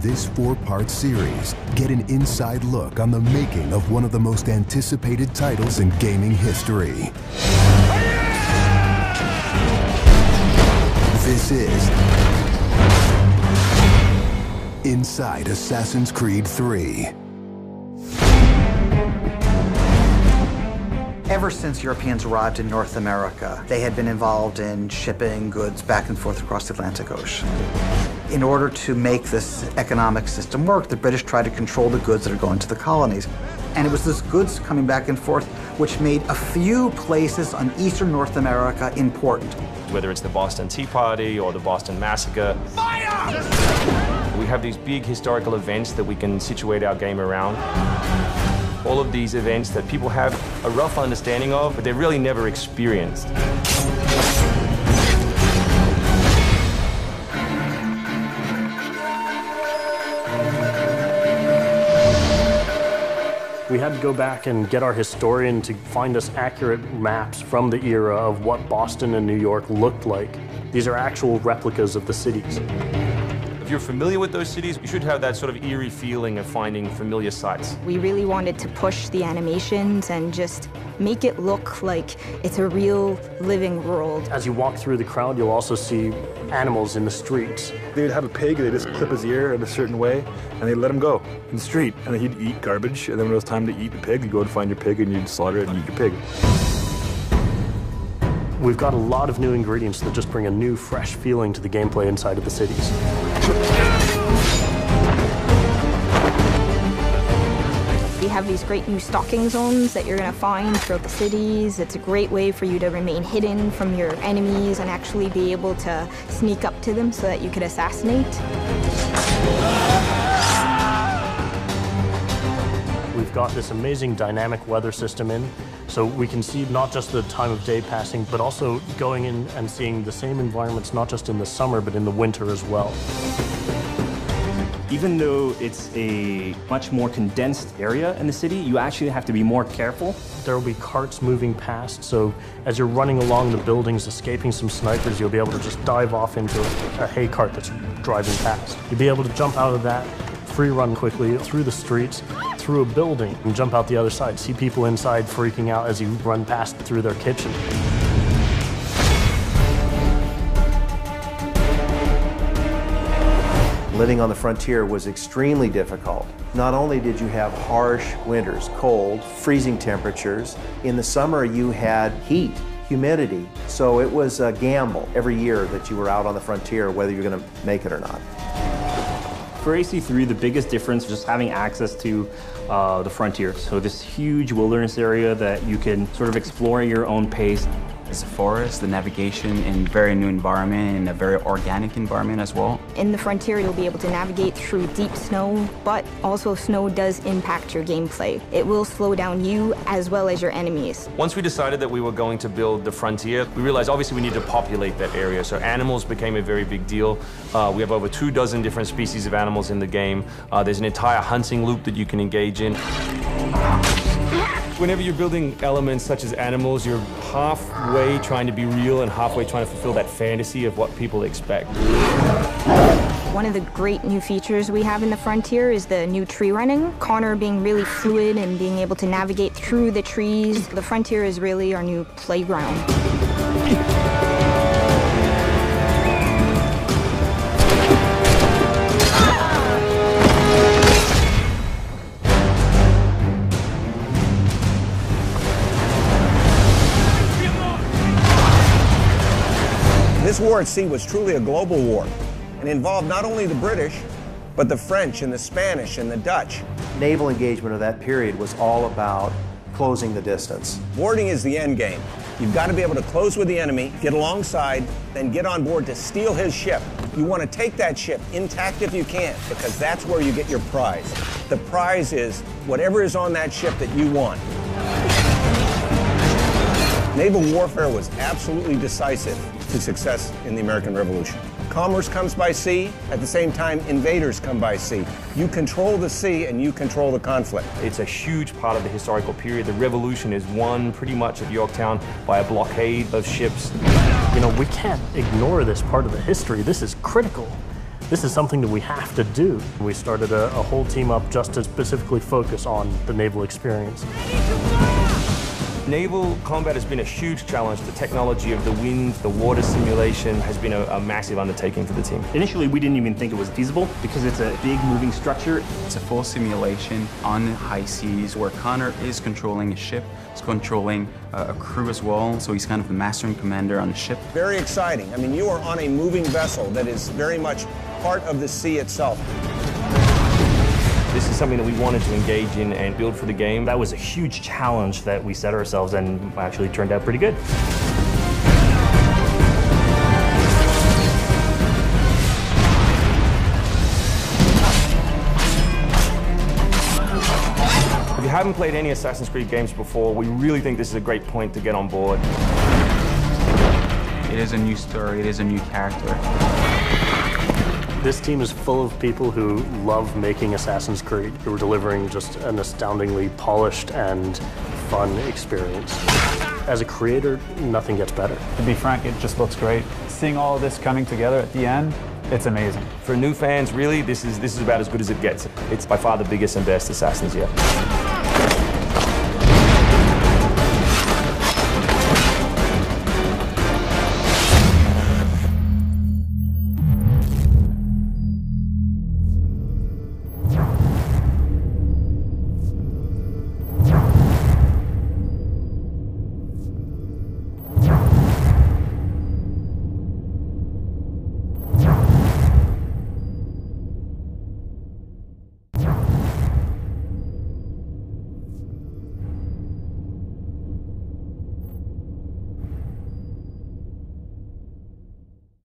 this 4-part series, get an inside look on the making of one of the most anticipated titles in gaming history. This is Inside Assassin's Creed 3. Ever since Europeans arrived in North America, they had been involved in shipping goods back and forth across the Atlantic Ocean. In order to make this economic system work, the British tried to control the goods that are going to the colonies. And it was this goods coming back and forth which made a few places on eastern North America important. Whether it's the Boston Tea Party or the Boston Massacre. Fire! We have these big historical events that we can situate our game around. All of these events that people have a rough understanding of, but they've really never experienced. We had to go back and get our historian to find us accurate maps from the era of what Boston and New York looked like. These are actual replicas of the cities. If you're familiar with those cities, you should have that sort of eerie feeling of finding familiar sights. We really wanted to push the animations and just make it look like it's a real living world. As you walk through the crowd, you'll also see animals in the streets. They'd have a pig, they'd just clip his ear in a certain way, and they'd let him go in the street. And then he'd eat garbage, and then when it was time to eat the pig, you'd go and find your pig, and you'd slaughter it and eat your pig. We've got a lot of new ingredients that just bring a new, fresh feeling to the gameplay inside of the cities. We have these great new stalking zones that you're going to find throughout the cities. It's a great way for you to remain hidden from your enemies and actually be able to sneak up to them so that you could assassinate. We've got this amazing dynamic weather system in, so we can see not just the time of day passing, but also going in and seeing the same environments, not just in the summer, but in the winter as well. Even though it's a much more condensed area in the city, you actually have to be more careful. There will be carts moving past, so as you're running along the buildings, escaping some snipers, you'll be able to just dive off into a hay cart that's driving past. You'll be able to jump out of that, free run quickly through the streets, through a building, and jump out the other side. See people inside freaking out as you run past through their kitchen. Living on the frontier was extremely difficult. Not only did you have harsh winters, cold, freezing temperatures, in the summer you had heat, humidity, so it was a gamble every year that you were out on the frontier whether you're going to make it or not. For AC3, the biggest difference was just having access to the frontier. So this huge wilderness area that you can sort of explore at your own pace. It's a forest, the navigation in very new environment and a very organic environment as well. In the frontier, you'll be able to navigate through deep snow, but also snow does impact your gameplay. It will slow down you as well as your enemies. Once we decided that we were going to build the frontier, we realized obviously we need to populate that area. So animals became a very big deal. We have over 24 different species of animals in the game. There's an entire hunting loop that you can engage in. Whenever you're building elements such as animals, you're halfway trying to be real and halfway trying to fulfill that fantasy of what people expect. One of the great new features we have in the frontier is the new tree running. Connor being really fluid and being able to navigate through the trees. The frontier is really our new playground. This war at sea was truly a global war and involved not only the British, but the French and the Spanish and the Dutch. Naval engagement of that period was all about closing the distance. Boarding is the end game. You've got to be able to close with the enemy, get alongside, then get on board to steal his ship. You want to take that ship intact if you can, because that's where you get your prize. The prize is whatever is on that ship that you want. Naval warfare was absolutely decisive to success in the American Revolution. Commerce comes by sea, at the same time invaders come by sea. You control the sea and you control the conflict. It's a huge part of the historical period. The Revolution is won pretty much at Yorktown by a blockade of ships. You know, we can't ignore this part of the history. This is critical. this is something that we have to do. We started a whole team up just to specifically focus on the naval experience. Naval combat has been a huge challenge. The technology of the wind, the water simulation has been a massive undertaking for the team. Initially, we didn't even think it was feasible because it's a big moving structure. It's a full simulation on the high seas where Connor is controlling a ship, he's controlling a crew as well, so he's kind of the master and commander on the ship. Very exciting. I mean, you are on a moving vessel that is very much part of the sea itself. This is something that we wanted to engage in and build for the game. That was a huge challenge that we set ourselves and actually turned out pretty good. If you haven't played any Assassin's Creed games before, we really think this is a great point to get on board. It is a new story, it is a new character. This team is full of people who love making Assassin's Creed, who are delivering just an astoundingly polished and fun experience. As a creator, nothing gets better. To be frank, it just looks great. Seeing all of this coming together at the end, it's amazing. For new fans, really, this is about as good as it gets. It's by far the biggest and best Assassins yet.